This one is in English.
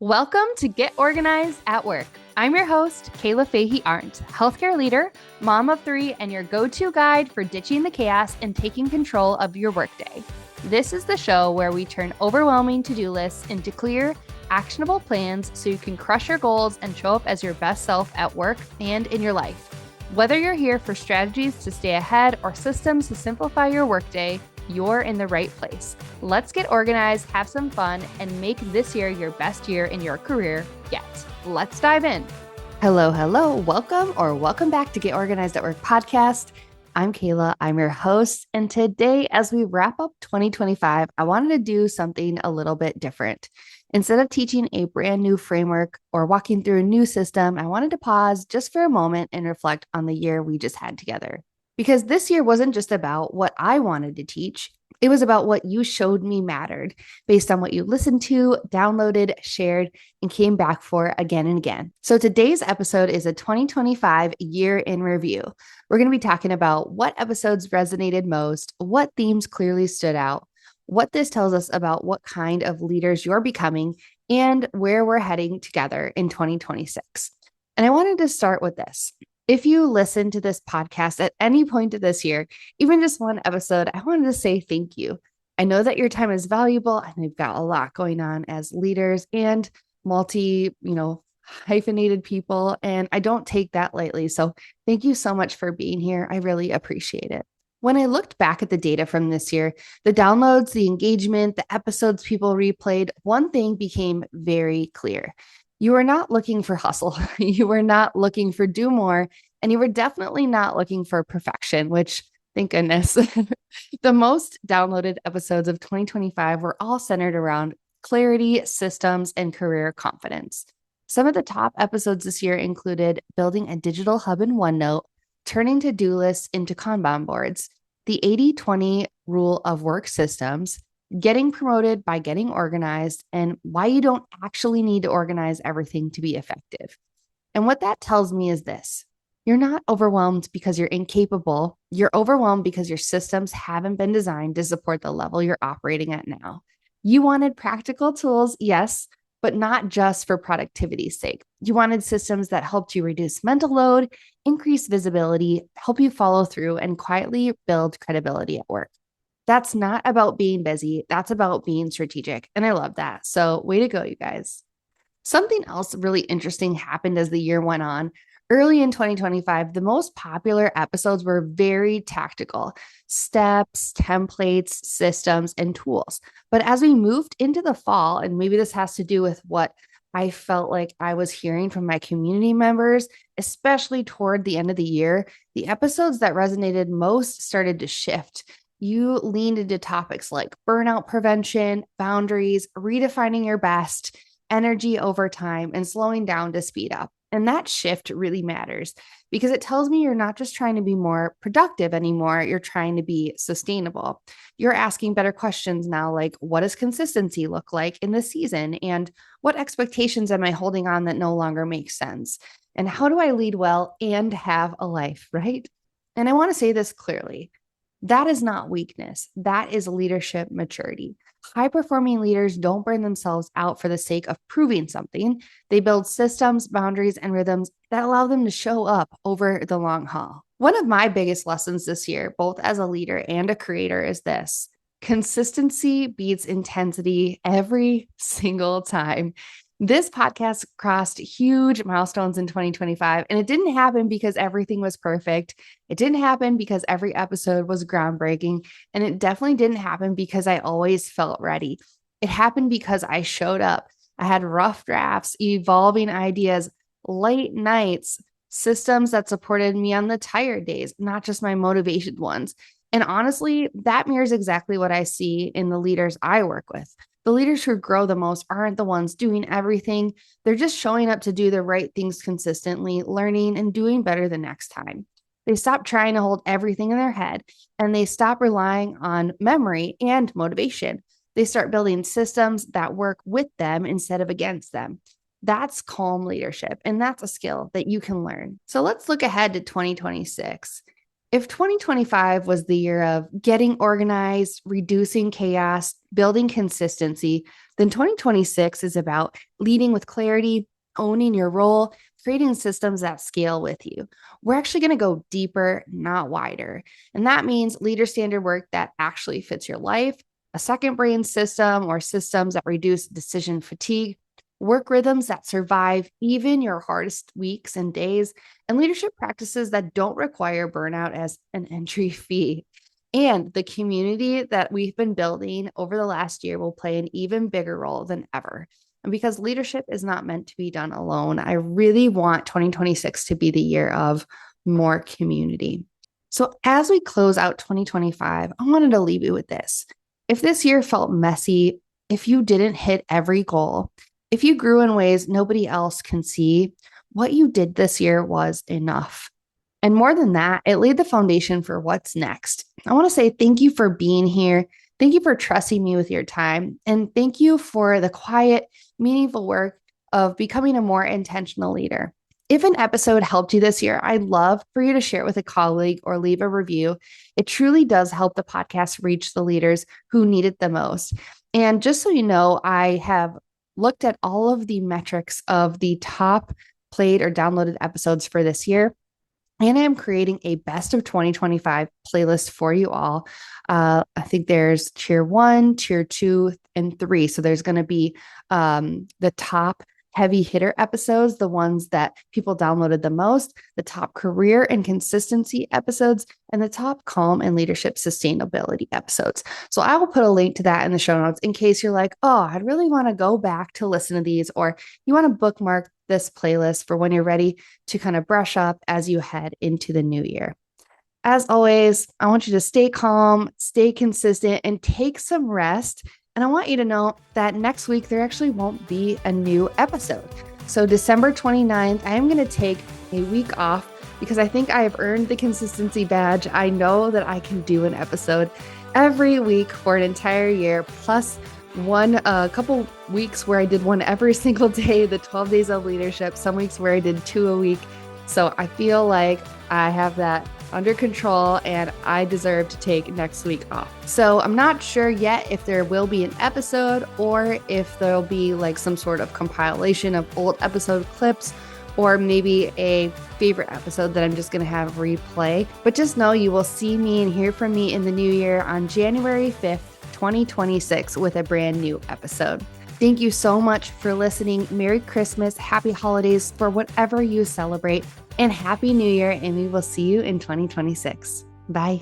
Welcome to Get Organized at Work. I'm your host, Kayla Fahey-Ahrndt, healthcare leader, mom of three, and your go-to guide for ditching the chaos and taking control of your workday. This is the show where we turn overwhelming to-do lists into clear, actionable plans so you can crush your goals and show up as your best self at work and in your life. Whether you're here for strategies to stay ahead or systems to simplify your workday, you're in the right place. Let's get organized, have some fun, and make this year your best year in your career yet. Let's dive in. Hello. Welcome back to Get Organized at Work podcast. I'm Kayla. I'm your host. And today, as we wrap up 2025, I wanted to do something a little bit different. Instead of teaching a brand new framework or walking through a new system, I wanted to pause just for a moment and reflect on the year we just had together. Because this year wasn't just about what I wanted to teach. It was about what you showed me mattered based on what you listened to, downloaded, shared, and came back for again and again. So today's episode is a 2025 year in review. We're going to be talking about what episodes resonated most, what themes clearly stood out, what this tells us about what kind of leaders you're becoming, and where we're heading together in 2026. And I wanted to start with this. If you listen to this podcast at any point of this year, even just one episode, I wanted to say thank you. I know that your time is valuable and we've got a lot going on as leaders and hyphenated people. And I don't take that lightly. So thank you so much for being here. I really appreciate it. When I looked back at the data from this year, the downloads, the engagement, the episodes people replayed, one thing became very clear. You were not looking for hustle. You were not looking for do more. And you were definitely not looking for perfection, which, thank goodness, the most downloaded episodes of 2025 were all centered around clarity, systems, and career confidence. Some of the top episodes this year included building a digital hub in OneNote, turning to-do lists into Kanban boards, the 80-20 rule of work systems, getting promoted by getting organized, and why you don't actually need to organize everything to be effective. And what that tells me is this. You're not overwhelmed because you're incapable. You're overwhelmed because your systems haven't been designed to support the level you're operating at now. You wanted practical tools, yes, but not just for productivity's sake. You wanted systems that helped you reduce mental load, increase visibility, help you follow through, and quietly build credibility at work. That's not about being busy. That's about being strategic. And I love that. So way to go, you guys. Something else really interesting happened as the year went on. Early in 2025, the most popular episodes were very tactical: steps, templates, systems, and tools. But as we moved into the fall, and maybe this has to do with what I felt like I was hearing from my community members, especially toward the end of the year, the episodes that resonated most started to shift. You leaned into topics like burnout prevention, boundaries, redefining your best, energy over time, and slowing down to speed up. And that shift really matters because it tells me you're not just trying to be more productive anymore. You're trying to be sustainable. You're asking better questions now, like what does consistency look like in this season? And what expectations am I holding on that no longer make sense? And how do I lead well and have a life, right? And I want to say this clearly. That is not weakness. That is leadership maturity. High-performing leaders don't burn themselves out for the sake of proving something. They build systems, boundaries, and rhythms that allow them to show up over the long haul. One of my biggest lessons this year, both as a leader and a creator, is this: consistency beats intensity every single time. This podcast crossed huge milestones in 2025, and it didn't happen because everything was perfect. It didn't happen because every episode was groundbreaking, and it definitely didn't happen because I always felt ready. It happened because I showed up. I had rough drafts, evolving ideas, late nights, systems that supported me on the tired days, not just my motivated ones. And honestly, that mirrors exactly what I see in the leaders I work with. The leaders who grow the most aren't the ones doing everything. They're just showing up to do the right things consistently, learning and doing better the next time. They stop trying to hold everything in their head, and they stop relying on memory and motivation. They start building systems that work with them instead of against them. That's calm leadership, and that's a skill that you can learn. So let's look ahead to 2026. If 2025 was the year of getting organized, reducing chaos, building consistency, then 2026 is about leading with clarity, owning your role, creating systems that scale with you. We're actually going to go deeper, not wider. And that means leader standard work that actually fits your life, a second brain system or systems that reduce decision fatigue, work rhythms that survive even your hardest weeks and days, and leadership practices that don't require burnout as an entry fee. And the community that we've been building over the last year will play an even bigger role than ever. And because leadership is not meant to be done alone, I really want 2026 to be the year of more community. So as we close out 2025, I wanted to leave you with this. If this year felt messy, if you didn't hit every goal, if you grew in ways nobody else can see, what you did this year was enough. And more than that, it laid the foundation for what's next. I want to say thank you for being here. Thank you for trusting me with your time. And thank you for the quiet, meaningful work of becoming a more intentional leader. If an episode helped you this year, I'd love for you to share it with a colleague or leave a review. It truly does help the podcast reach the leaders who need it the most. And just so you know, I have looked at all of the metrics of the top played or downloaded episodes for this year. And I am creating a best of 2025 playlist for you all. I think there's tier 1, tier 2, and 3. So there's going to be the top heavy hitter episodes, the ones that people downloaded the most, the top career and consistency episodes, and the top calm and leadership sustainability episodes. So I will put a link to that in the show notes in case you're like, oh, I'd really want to go back to listen to these, or you want to bookmark this playlist for when you're ready to kind of brush up as you head into the new year. As always, I want you to stay calm, stay consistent, and take some rest. And I want you to know that next week, there actually won't be a new episode. So December 29th, I am going to take a week off because I think I have earned the consistency badge. I know that I can do an episode every week for an entire year, plus a couple weeks where I did one every single day, the 12 days of leadership, some weeks where I did 2 a week. So I feel like I have that under control and I deserve to take next week off. So I'm not sure yet if there will be an episode or if there'll be like some sort of compilation of old episode clips or maybe a favorite episode that I'm just going to have replay. But just know you will see me and hear from me in the new year on January 5th, 2026 with a brand new episode. Thank you so much for listening. Merry Christmas, happy holidays for whatever you celebrate, and Happy New Year, and we will see you in 2026. Bye.